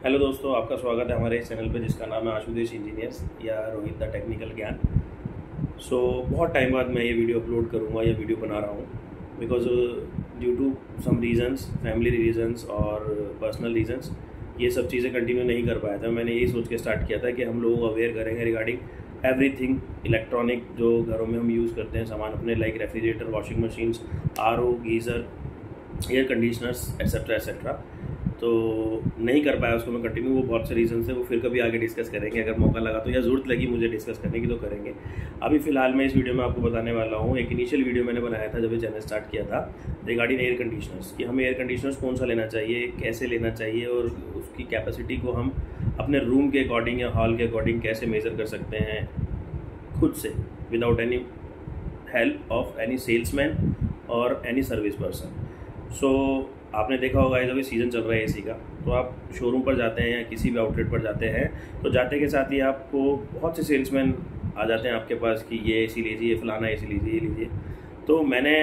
Hello दोस्तों, आपका स्वागत है हमारे इस चैनल पे जिसका नाम है आशुदेश इंजीनियर्स या रोहित द टेक्निकल ज्ञान। बहुत टाइम बाद मैं ये वीडियो अपलोड करूँगा, ये वीडियो बना रहा हूँ because due to some reasons, family reasons और पर्सनल रीज़न्स, ये सब चीज़ें कंटिन्यू नहीं कर पाया था। मैंने यही सोच के स्टार्ट किया था कि हम लोगों को अवेयर करेंगे रिगार्डिंग एवरीथिंग इलेक्ट्रॉनिक जो घरों में हम यूज़ करते हैं सामान अपने, like refrigerator, washing machines, RO, geyser, air conditioners etcetera etcetera. तो नहीं कर पाया उसको मैं कंटिन्यू, वो बहुत से रीज़न से, वो फिर कभी आगे डिस्कस करेंगे अगर मौका लगा तो, या ज़रूरत लगी मुझे डिस्कस करने की तो करेंगे। अभी फ़िलहाल मैं इस वीडियो में आपको बताने वाला हूँ, एक इनिशियल वीडियो मैंने बनाया था जब ये चैनल स्टार्ट किया था रिगार्डिंग एयर कंडीशनर्स, कि हमें एयर कंडीशनर्स कौन सा लेना चाहिए, कैसे लेना चाहिए और उसकी कैपेसिटी को हम अपने रूम के अकॉर्डिंग या हॉल के अकॉर्डिंग कैसे मेज़र कर सकते हैं खुद से, without any help of any salesman और एनी सर्विस पर्सन। आपने देखा होगा जब ये सीज़न चल रहा है एसी का, तो आप शोरूम पर जाते हैं या किसी भी आउटलेट पर जाते हैं तो जाते के साथ ही आपको बहुत से सेल्समैन आ जाते हैं आपके पास कि ये एसी लीजिए, फलाना एसी लीजिए, ये लीजिए। तो मैंने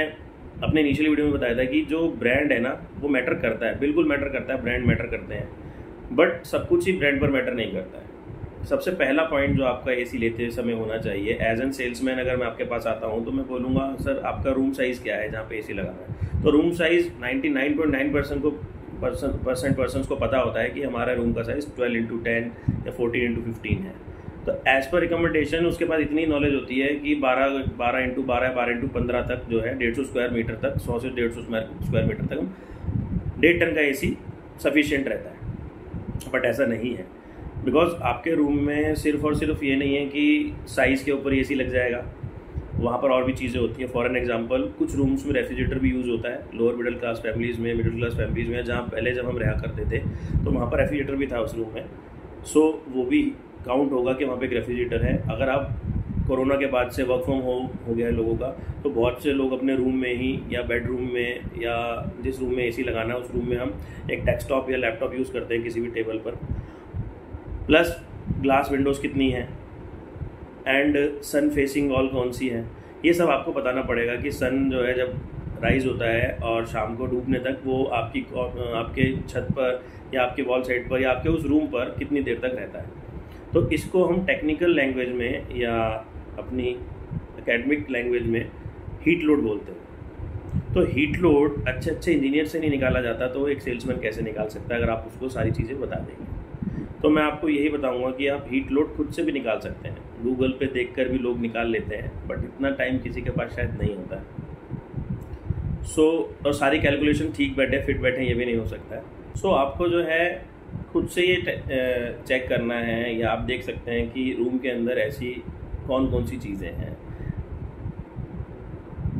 अपने इनिशियल वीडियो में बताया था कि जो ब्रांड है ना वो मैटर करता है, बिल्कुल मैटर करता है, ब्रांड मैटर करते हैं, बट सब कुछ ही ब्रांड पर मैटर नहीं करता है। सबसे पहला पॉइंट जो आपका एसी लेते समय होना चाहिए, एज एन सेल्समैन अगर मैं आपके पास आता हूँ तो मैं बोलूँगा सर आपका रूम साइज़ क्या है जहाँ पे एसी लगाना है। तो रूम साइज़ 99.9% पर्सन को पता होता है कि हमारा रूम का साइज़ 12x10 या 14x15 है। तो एज़ पर रिकमेंडेशन उसके पास इतनी नॉलेज होती है कि 12x15 तक जो है 150 स्क्वायर मीटर तक, 100 से 150 स्क्वायर मीटर तक 1.5 टन का एसी सफिशिएंट रहता है। बट ऐसा नहीं है, बिकॉज आपके रूम में सिर्फ और सिर्फ ये नहीं है कि साइज़ के ऊपर एसी लग जाएगा, वहाँ पर और भी चीज़ें होती हैं। फॉर एन एग्जांपल, कुछ रूम्स में रेफ्रिजरेटर भी यूज़ होता है, लोअर मिडिल क्लास फैमिलीज़ में, मिडिल क्लास फैमिलीज़ में, जहाँ पहले जब हम रहा करते थे तो वहाँ पर रेफ्रिजरेटर भी था उस रूम में। वो भी काउंट होगा कि वहाँ पर एक रेफ्रिजरेटर है। अगर आप कोरोना के बाद से वर्क फ्रॉम होम हो गया है लोगों का, तो बहुत से लोग अपने रूम में ही या बेडरूम में या जिस रूम में एसी लगाना है उस रूम में हम एक डेस्कटॉप या लैपटॉप यूज़ करते हैं किसी भी टेबल पर। प्लस ग्लास विंडोज़ कितनी है एंड सन फेसिंग वॉल कौन सी है, ये सब आपको बताना पड़ेगा कि सन जो है जब राइज होता है और शाम को डूबने तक वो आपके छत पर या आपके वॉल साइड पर या आपके उस रूम पर कितनी देर तक रहता है। तो इसको हम टेक्निकल लैंग्वेज में या अपनी एकेडमिक लैंग्वेज में हीट लोड बोलते हैं। तो हीट लोड अच्छे इंजीनियर से नहीं निकाला जाता, तो एक सेल्समैन कैसे निकाल सकता है अगर आप उसको सारी चीज़ें बता देंगे। तो मैं आपको यही बताऊंगा कि आप हीट लोड खुद से भी निकाल सकते हैं, गूगल पे देखकर भी लोग निकाल लेते हैं, बट इतना टाइम किसी के पास शायद नहीं होता है। और सारी कैलकुलेशन ठीक बैठे, फिट बैठे, ये भी नहीं हो सकता है। आपको जो है खुद से ये चेक करना है, या आप देख सकते हैं कि रूम के अंदर ऐसी कौन कौन सी चीज़ें हैं।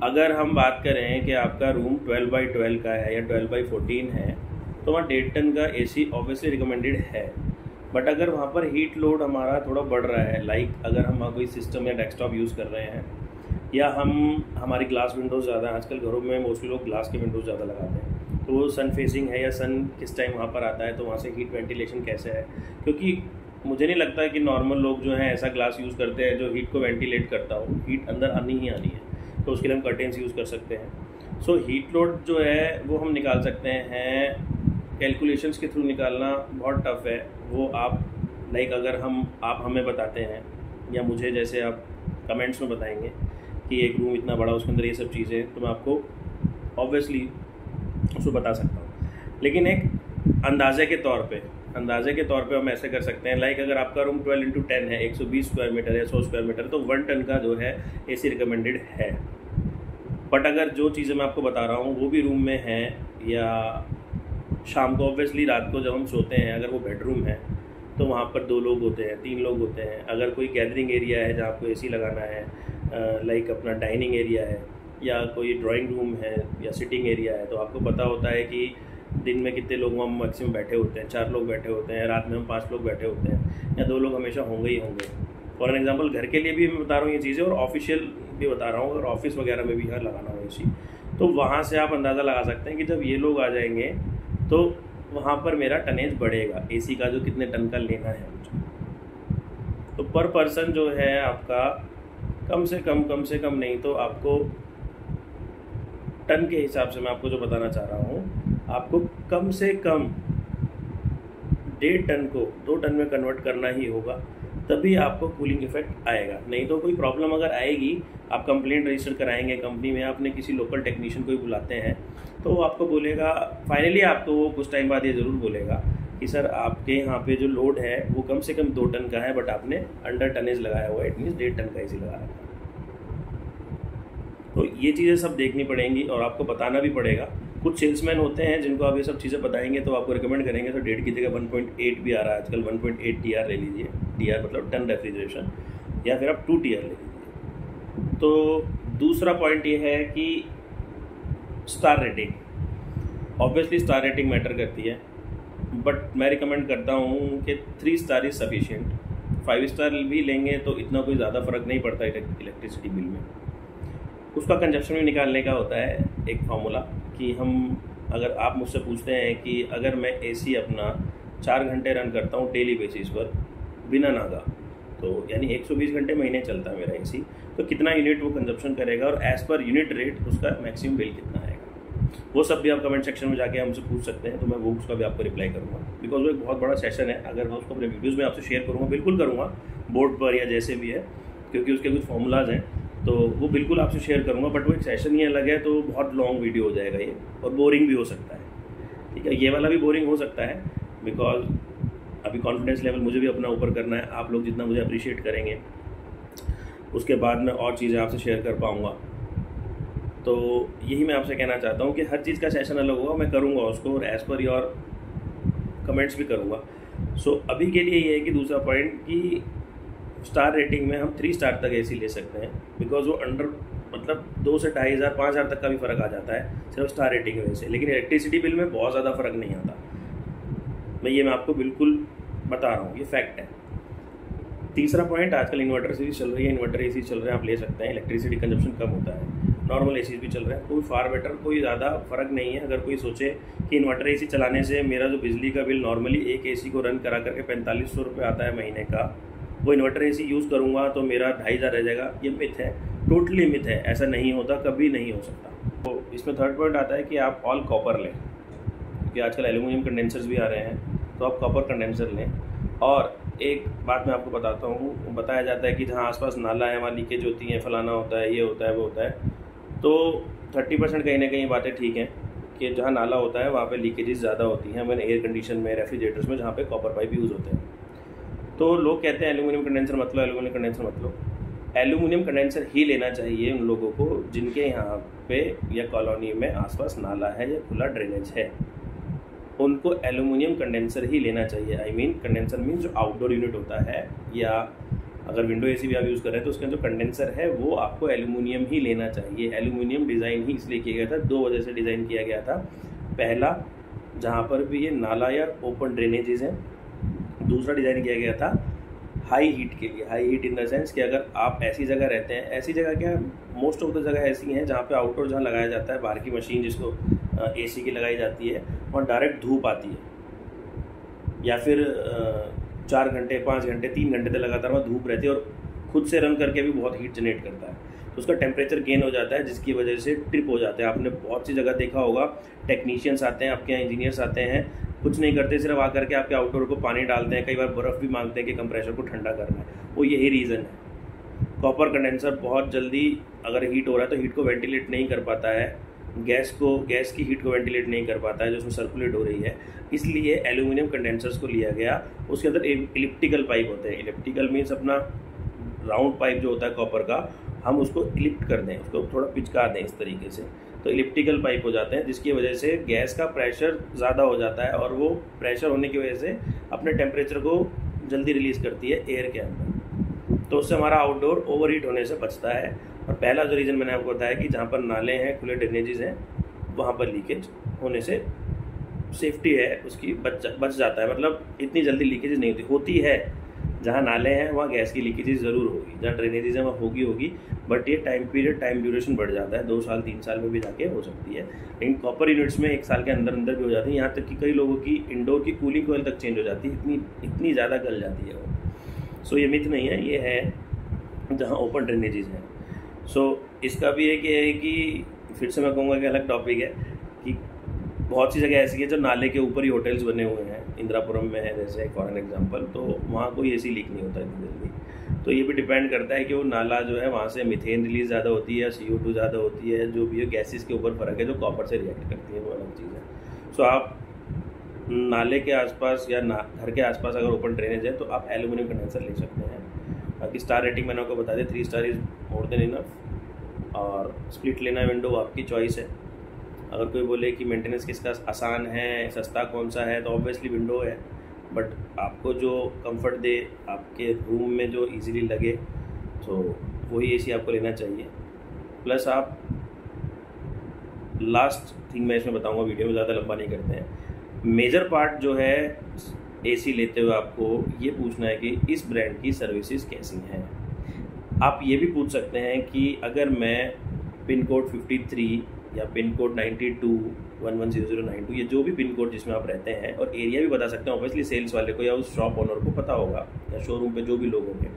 अगर हम बात करें कि आपका रूम 12x12 का है या 12x14 है, तो वहाँ 1.5 टन का एसी ऑब्वियसली रिकमेंडेड है। बट अगर वहाँ पर हीट लोड हमारा थोड़ा बढ़ रहा है, लाइक अगर हम कोई सिस्टम या डेस्कटॉप यूज़ कर रहे हैं, या हमारी ग्लास विंडोज़ ज़्यादा, आजकल घरों में मोस्टली लोग ग्लास के विंडोज़ ज़्यादा लगाते हैं, तो वो सन फेसिंग है या सन किस टाइम वहाँ पर आता है, तो वहाँ से हीट वेंटिलेशन कैसे है। क्योंकि मुझे नहीं लगता कि नॉर्मल लोग जो हैं ऐसा ग्लास यूज़ करते हैं जो हीट को वेंटिलेट करता हो, हीट अंदर आनी ही आनी है, तो उसके लिए हम कर्टेंस यूज़ कर सकते हैं। हीट लोड जो है वो हम निकाल सकते हैं, कैलकुलेशंस के थ्रू निकालना बहुत टफ है। वो आप लाइक अगर आप हमें बताते हैं या मुझे जैसे आप कमेंट्स में बताएंगे कि एक रूम इतना बड़ा, उसके अंदर ये सब चीज़ें, तो मैं आपको ऑब्वियसली उसको बता सकता हूँ। लेकिन एक अंदाजे के तौर पे हम ऐसे कर सकते हैं, लाइक अगर आपका रूम 12x10 है, 120 स्क्वायर मीटर है, 100 स्क्वायर मीटर, तो 1 टन का जो है एसी रिकमेंडेड है। बट अगर जो चीज़ें मैं आपको बता रहा हूँ वो भी रूम में है, या शाम को ऑब्वियसली रात को जब हम सोते हैं, अगर वो बेडरूम है तो वहाँ पर 2 लोग होते हैं, 3 लोग होते हैं। अगर कोई गैदरिंग एरिया है जहाँ आपको एसी लगाना है, लाइक अपना डाइनिंग एरिया है या कोई ड्राइंग रूम है या सिटिंग एरिया है, तो आपको पता होता है कि दिन में कितने लोग हम मैक्सिमम बैठे होते हैं, 4 लोग बैठे होते हैं, रात में हम 5 लोग बैठे होते हैं, या 2 लोग हमेशा होंगे ही होंगे। फॉर एन एग्जाम्पल घर के लिए भी मैं बता रहा हूँ ये चीज़ें, और ऑफिशियल भी बता रहा हूँ, और ऑफिस वगैरह में भी यहाँ लगाना हो एसी, तो वहाँ से आप अंदाज़ा लगा सकते हैं कि जब ये लोग आ जाएंगे तो वहाँ पर मेरा टनेज बढ़ेगा, एसी का जो कितने टन का लेना है मुझे। तो पर पर्सन जो है आपका कम से कम नहीं तो आपको टन के हिसाब से मैं आपको जो बताना चाह रहा हूँ, आपको कम से कम 1.5 टन को 2 टन में कन्वर्ट करना ही होगा, तभी आपको कूलिंग इफेक्ट आएगा। नहीं तो कोई प्रॉब्लम अगर आएगी, आप कंप्लेंट रजिस्टर कराएंगे कंपनी में, आपने किसी लोकल टेक्नीशियन को ही बुलाते हैं, तो वो आपको बोलेगा, फाइनली आपको वो कुछ टाइम बाद ये ज़रूर बोलेगा कि सर आपके यहाँ पे जो लोड है वो कम से कम 2 टन का है, बट आपने अंडर टनेज लगाया हुआ है, इट मीन्स 1.5 टन का एसी लगा रखा है। तो ये चीज़ें सब देखनी पड़ेंगी और आपको बताना भी पड़ेगा। कुछ सेल्समैन होते हैं जिनको आप ये सब चीज़ें बताएंगे तो आपको रिकमेंड करेंगे, तो 1.5 की जगह 1.8 भी आ रहा है आजकल, 1.8 TR ले लीजिए, TR मतलब टन रेफ्रिजरेशन, या फिर आप 2 TR ले लीजिए। तो दूसरा पॉइंट ये है कि star rating. Obviously star rating matter करती है, बट मैं रिकमेंड करता हूँ कि 3 स्टार इज़ सफिशिएंट। 5 स्टार भी लेंगे तो इतना कोई ज़्यादा फ़र्क नहीं पड़ता इलेक्ट्रिसिटी बिल में। उसका कंजप्शन भी निकालने का होता है एक फार्मूला कि हम, अगर आप मुझसे पूछते हैं कि अगर मैं एसी अपना 4 घंटे रन करता हूँ डेली बेसिस पर बिना नागा, तो यानी 120 घंटे महीने चलता है मेरा एसी, तो कितना यूनिट वो कंजप्शन करेगा और एज़ पर यूनिट रेट उसका मैक्सिमम बिल कितना आएगा। वो सब भी आप कमेंट सेक्शन में जाके हमसे पूछ सकते हैं, तो मैं वो उसका भी आपको रिप्लाई करूँगा, बिकॉज वो एक बहुत बड़ा सेशन है। अगर मैं उसको अपने वीडियोज़ में आपसे शेयर करूँगा, बिल्कुल करूँगा, बोर्ड पर या जैसे भी है, क्योंकि उसके कुछ फॉर्मूलाज हैं, तो वो बिल्कुल आपसे शेयर करूँगा। बट वो एक सेशन ही अलग है, तो बहुत लॉन्ग वीडियो हो जाएगा ये, और बोरिंग भी हो सकता है। ठीक है, ये वाला भी बोरिंग हो सकता है, बिकॉज अभी कॉन्फिडेंस लेवल मुझे भी अपना ऊपर करना है। आप लोग जितना मुझे अप्रिशिएट करेंगे, उसके बाद मैं और चीज़ें आपसे शेयर कर पाऊँगा। तो यही मैं आपसे कहना चाहता हूँ कि हर चीज़ का सेशन अलग होगा, मैं करूँगा उसको, और एज़ पर योर कमेंट्स भी करूँगा। सो अभी के लिए ये है कि दूसरा पॉइंट कि स्टार रेटिंग में हम 3 स्टार तक एसी ले सकते हैं, बिकॉज वो अंडर मतलब 2 से 2,500 5,000 तक का भी फ़र्क आ जाता है सिर्फ स्टार रेटिंग की वजह से। लेकिन इलेक्ट्रिसिटी बिल में बहुत ज़्यादा फ़र्क नहीं आता, मैं आपको बिल्कुल बता रहा हूँ, ये फैक्ट है। तीसरा पॉइंट, आजकल इन्वर्टर सीरीज चल रही है, इन्वर्टर एसी चल रहे हैं, आप ले सकते हैं, इलेक्ट्रिसिटी कंजप्शन कम होता है। नॉर्मल एसी भी चल रहे हैं, कोई फार बेटर, कोई ज़्यादा फ़र्क नहीं है। अगर कोई सोचे कि इन्वर्टर एसी चलाने से मेरा जो बिजली का बिल नॉर्मली एक एसी को रन करा करके 4500 रुपये आता है महीने का, वो इन्वर्टर एसी यूज़ करूँगा तो मेरा 2,500 रह जाएगा, ये मिथ है, टोटली मिथ है, ऐसा नहीं होता, कभी नहीं हो सकता। तो इसमें थर्ड पॉइंट आता है कि आप ऑल कॉपर लें, क्योंकि आजकल एल्यूमिनियम कंडेंसर्स भी आ रहे हैं, तो आप कॉपर कंडेंसर लें। और एक बात मैं आपको बताता हूँ, बताया जाता है कि जहाँ आसपास नाला है वहाँ लीकेज होती है, फलाना होता है, ये होता है, वो होता है। तो 30% कहीं ना कहीं बातें ठीक हैं कि जहाँ नाला होता है वहाँ पे लीकेजेस ज़्यादा होती हैं, मैंने एयर कंडीशन में, रेफ्रिजरेटर्स में, जहाँ पे कॉपर पाइप यूज़ होते हैं। तो लोग कहते हैं एल्यूमिनियम कंडेंसर मत लो, एल्यूमिनियम कंडेंसर मत लो। एल्यूमिनियम कंडेंसर ही लेना चाहिए उन लोगों को जिनके यहाँ पे या कॉलोनी में आसपास नाला है या खुला ड्रेनेज है, उनको एल्यूमिनियम कंडेंसर ही लेना चाहिए। आई मीन कंडेंसर मीन्स जो आउटडोर यूनिट होता है, या अगर विंडो एसी भी आप यूज़ कर रहे हैं तो उसका जो कंडेंसर है वो आपको एल्यूमिनियम ही लेना चाहिए। एल्यूमिनियम डिज़ाइन ही इसलिए किया गया था, 2 वजह से डिज़ाइन किया गया था। पहला, जहाँ पर भी ये नाला या ओपन ड्रेनेजेस हैं। दूसरा डिज़ाइन किया गया था हाई हीट के लिए, high heat in the sense कि अगर आप ऐसी जगह रहते हैं, ऐसी जगह क्या, मोस्ट ऑफ द जगह ऐसी हैं जहाँ पे आउटडोर जहाँ लगाया जाता है, बाहर की मशीन जिसको एसी की लगाई जाती है, वहाँ डायरेक्ट धूप आती है, या फिर 4 घंटे 5 घंटे 3 घंटे तक लगातार वहाँ धूप रहती है, और खुद से रन करके भी बहुत हीट जनरेट करता है, तो उसका टेम्परेचर गेन हो जाता है, जिसकी वजह से ट्रिप हो जाते हैं। आपने बहुत सी जगह देखा होगा, टेक्नीशियंस आते हैं आपके यहाँ, इंजीनियर्स आते हैं, कुछ नहीं करते, सिर्फ आकर के आपके आउटडोर को पानी डालते हैं, कई बार बर्फ़ भी मांगते हैं कि कंप्रेशर को ठंडा करना है। वो यही रीज़न है। कॉपर कंडेंसर बहुत जल्दी अगर हीट हो रहा है तो हीट को वेंटिलेट नहीं कर पाता है, गैस की हीट को वेंटिलेट नहीं कर पाता है जो उसमें सर्कुलेट हो रही है, इसलिए एल्यूमिनियम कंडेंसर्स को लिया गया। उसके अंदर इलिप्टिकल पाइप होते हैं, इलिप्टिकल मीन्स अपना राउंड पाइप जो होता है कॉपर का, हम उसको इलिप्ट कर दें, उसको थोड़ा पिचका दें इस तरीके से, तो इलिप्टिकल पाइप हो जाते हैं, जिसकी वजह से गैस का प्रेशर ज़्यादा हो जाता है, और वो प्रेशर होने की वजह से अपने टेम्परेचर को जल्दी रिलीज़ करती है एयर के अंदर, तो उससे हमारा आउटडोर ओवर हीट होने से बचता है। और पहला जो रीज़न मैंने आपको बताया कि जहाँ पर नाले हैं, खुले ड्रेनेजेस हैं, वहाँ पर लीकेज होने से सेफ्टी है उसकी बच जाता है, मतलब इतनी जल्दी लीकेजेस नहीं होती है। जहाँ नाले हैं वहाँ गैस की लीकेजेस ज़रूर होगी, जहाँ ड्रेनेजेस हैं वहाँ होगी, बट ये टाइम ड्यूरेशन बढ़ जाता है, 2 साल 3 साल में भी जाके हो सकती है। लेकिन कॉपर यूनिट्स में 1 साल के अंदर भी हो जाती है, यहाँ तक कि कई लोगों की इंडोर की कूलिंग कोयल तक चेंज हो जाती है, इतनी ज़्यादा गल जाती है वो। सो ये मिथ नहीं है, ये है जहाँ ओपन ड्रेनेजेस हैं। सो इसका भी एक ये है कि फिर से मैं कहूँगा कि अलग टॉपिक है कि बहुत सी जगह ऐसी है जो नाले के ऊपर ही होटल्स बने हुए हैं, इंदिरापुरम में है जैसे फॉर एन एग्जांपल, तो वहाँ कोई एसी लीक नहीं होता इतनी जल्दी। तो ये भी डिपेंड करता है कि वो नाला जो है वहाँ से मीथेन रिलीज ज़्यादा होती है या CO2 ज़्यादा होती है, जो भी है गैसेस के ऊपर फ़र्क है जो कॉपर से रिएक्ट करती है, वो अलग चीज़ है। सो आप नाले के आसपास या घर के आसपास अगर ओपन ड्रेनेज है तो आप एल्यूमिनियम कंडेंसर ले सकते हैं। बाकी स्टार रेटिंग मैंने आपको बता दिया, 3 star is more than enough. और स्प्लिट लेना विंडो आपकी चॉइस है। अगर कोई बोले कि मेंटेनेंस किसका आसान है, सस्ता कौन सा है, तो ऑब्वियसली विंडो है, बट आपको जो कंफर्ट दे, आपके रूम में जो इजीली लगे, तो वही एसी आपको लेना चाहिए। प्लस आप लास्ट थिंग मैं इसमें बताऊंगा, वीडियो में ज़्यादा लंबा नहीं करते हैं। मेजर पार्ट जो है एसी लेते हुए आपको ये पूछना है कि इस ब्रांड की सर्विसेज कैसी हैं। आप ये भी पूछ सकते हैं कि अगर मैं पिन कोड 53 या पिन कोड 92110092, ये जो भी पिन कोड जिसमें आप रहते हैं, और एरिया भी बता सकते हैं ऑब्वियसली सेल्स वाले को या उस शॉप ओनर को पता होगा या शोरूम पे जो भी लोग होंगे,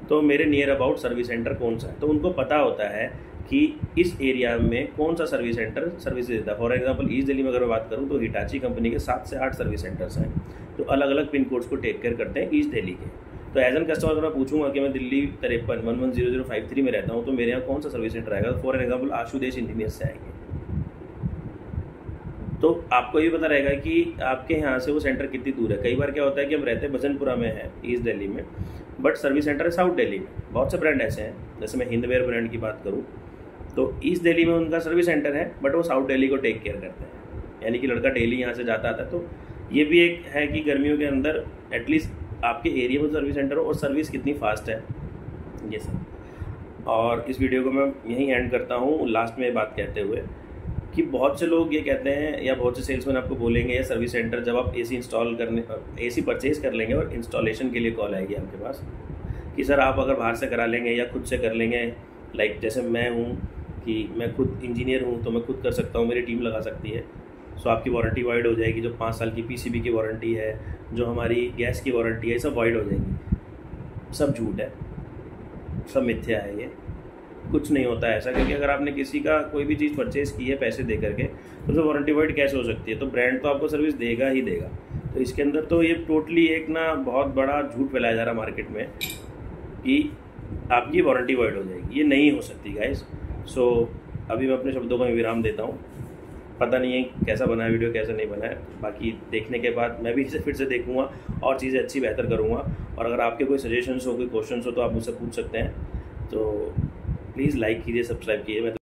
तो मेरे नियर अबाउट सर्विस सेंटर कौन सा है, तो उनको पता होता है कि इस एरिया में कौन सा सर्विस सेंटर सर्विस देता है। फॉर एग्जांपल ईस्ट दिल्ली में अगर मैं बात करूं तो हिटाची कंपनी के 7 से 8 सर्विस सेंटर्स हैं जो अलग अलग पिन कोड्स को टेक केयर करते हैं ईस्ट दिल्ली के। तो एज एन कस्टमर अगर मैं पूछूंगा कि मैं दिल्ली 53 में रहता हूँ तो मेरे यहाँ कौन सा सर्विस सेंटर आएगा, फॉर एग्जाम्पल आशुदेश इंजीनियर्स से आएंगे। तो आपको ये पता रहेगा कि आपके यहाँ से वो सेंटर कितनी दूर है। कई बार क्या होता है कि हम रहते हैं भजनपुरा में है ईस्ट दिल्ली में, बट सर्विस सेंटर है साउथ दिल्ली में। बहुत से ब्रांड ऐसे हैं, जैसे मैं हिंदवेयर ब्रांड की बात करूँ तो ईस्ट दिल्ली में उनका सर्विस सेंटर है, बट वो साउथ दिल्ली को टेक केयर करते हैं, यानी कि लड़का डेली यहाँ से जाता आता है। तो ये भी एक है कि गर्मियों के अंदर एटलीस्ट आपके एरिया में सर्विस सेंटर हो और सर्विस कितनी फास्ट है, ये सब। और इस वीडियो को मैं यहीं एंड करता हूँ लास्ट में बात कहते हुए कि बहुत से लोग ये कहते हैं या बहुत से सेल्समैन आपको बोलेंगे या सर्विस सेंटर जब आप एसी परचेज कर लेंगे और इंस्टॉलेशन के लिए कॉल आएगी आपके पास कि सर आप अगर बाहर से करा लेंगे या खुद से कर लेंगे, लाइक जैसे मैं हूँ कि मैं खुद इंजीनियर हूँ तो मैं खुद कर सकता हूँ, मेरी टीम लगा सकती है, सो आपकी वारंटी वाइड हो जाएगी। जो 5 साल की PCB की वारंटी है, जो हमारी गैस की वारंटी है, सब वाइड हो जाएगी। सब झूठ है, सब मिथ्या है, ये कुछ नहीं होता है ऐसा। क्योंकि अगर आपने किसी का कोई भी चीज़ परचेज़ की है पैसे दे करके तो उसे वारंटी वाइड कैसे हो सकती है, तो ब्रांड तो आपको सर्विस देगा ही देगा। तो इसके अंदर तो ये टोटली एक ना बहुत बड़ा झूठ फैलाया जा रहा मार्केट में कि आपकी वारंटी वाइड हो जाएगी, ये नहीं हो सकती गाइस। सो अभी मैं अपने शब्दों को विराम देता हूँ। पता नहीं है कैसा बना है वीडियो, कैसा नहीं बना है, बाकी देखने के बाद मैं भी इसे फिर से देखूँगा और चीज़ें अच्छी बेहतर करूँगा। और अगर आपके कोई सजेशंस हो, कोई क्वेश्चंस हो तो आप मुझसे पूछ सकते हैं। तो प्लीज़ लाइक कीजिए, सब्सक्राइब कीजिए।